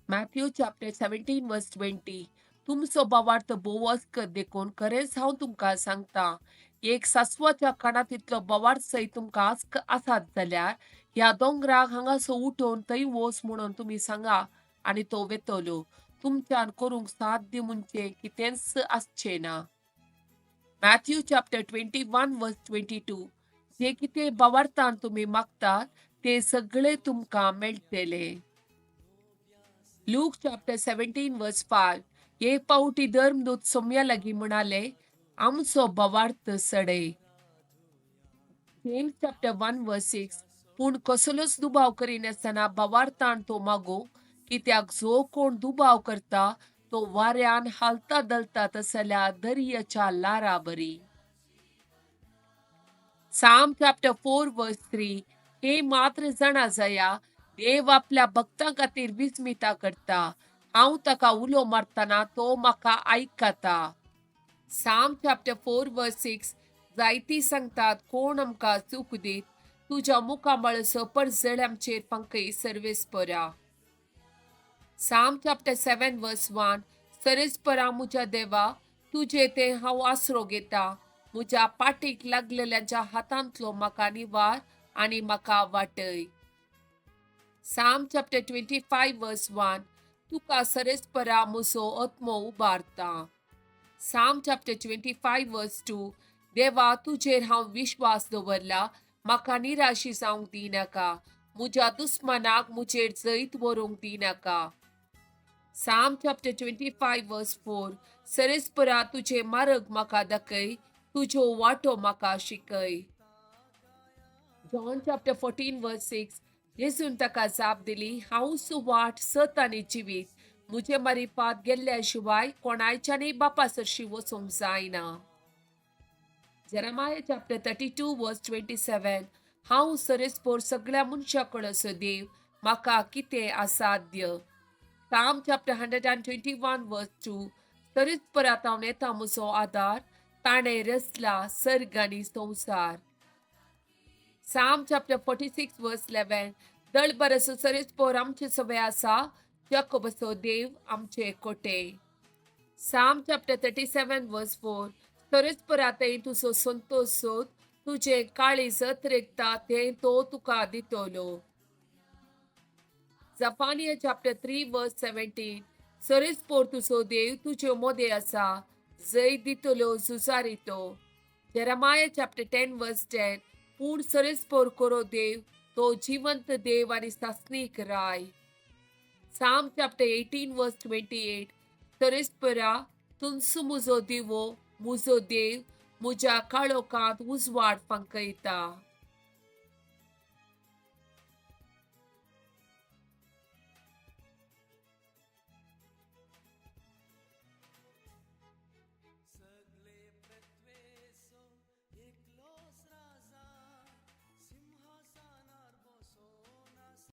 Matthew chapter 17 verse 20. तुमचो भावार्थ बोवास देखून खरेंच हांव तुमकां सांगता, एक सासवाच्या काना तितलो बोवार्थ सै तुमकां आसात जाल्यार ह्या दोंगराक हांगासो उठोवन थंय वच म्हणून तुमी सांगा आनी तो वेतलो. तुमच्यान करूंक साध्य म्हणचे कितेंच आसचें ना. Matthew chapter 21 verse 22. जे कितें भावार्थान तुमी मागतात ते सगळे तुमकां मेळटले. Luke chapter 17 verse 5. एक पावटी धर्मदूत सोम्या लागीं म्हणाले, आमचो भावार्थ सडय. James chapter 1 verse 6. पूण कसलोच दुबाव करिनासतना भावार्थान तो मागो, कित्याक जो कोण दुबाव करता तो वाऱ्यान हालता दलता तसल्या दर्याच्या लारा बरी. Psalm chapter 4 verse 3. हे मात्र जाणा जाया, देव आपल्या भक्तां खातीर विस्मिता करता. हांव ताका उलो मारतना तो म्हाका आयकता. Psalm chapter 4 verse 6. जायतीं सांगतात कोण आमकां चूक दीत, तुज्या मुखा मळसो पडझड आमचेर पंखय सर्वेस्परा. Psalm chapter 7 verse 1. सर्वेस्परा म्हज्या देवा, तुजे ते हांव आसरो घेता. म्हज्या पाठीक लागलेल्यांच्या हातांतलो म्हाका निवार आनी म्हाका वाटय. Psalm chapter 25 verse 1. तुका सर्वेस्परा म्हजो आत्मो उबारता. Psalm chapter 25 verse 2. देवा तुजेर हांव विश्वास दवरला, म्हाका निराशी जावंक दिनाका. म्हज्या दुस्मनाक म्हजेर जैत व्हरूंक दिनाका. Psalm chapter 25 verse 4. सर्वेस्परा तुजे मार्ग म्हाका दाखय, तुजो वाटो म्हाका शिकय. John chapter 14 verse 6. येसून ताका जाप दिली, हांव सुवाट सत आनी जिवीत. म्हजे मारिपात गेल्ल्या शिवाय कोणायच्यानय बापा सरशी वचूंक जायना. Jeremiah chapter 32 verse 27. हांव सर्वेस्पोर सगळ्या मनशां देव, म्हाका कितें असाध्य. Psalm chapter 121 verse 2. सर्वेस्परात हांव येता म्हजो आदार, ताणें रचला सर्ग आनी संवसार. Psalm chapter 46 verse 11. दळबरसो सर्वेस्पोर आमचे सवे आसा, याकोबाचो देव आमचे कोटे. Psalm chapter 37 verse 4. सर्वेस्परातय तुजो संतोष सोद, तुजे काळीज अतिरेकता तें तो तुका दितलो. Zephaniah chapter 3 verse 17. सर्वेस्पोर तुजो देव तुज्यो मोदे आसा, जैत दितलो झुजारितो. Jeremiah chapter 10 verse 10. पूण सर्वेस्पोर करो देव, तो जिवंत देव आनी सासणीक राय. Psalm chapter 18 verse 28. सर्वेस्परा तुमचो म्हजो दिवो, म्हजो देव, म्हज्या काळोखांत उजवाड फांकयता.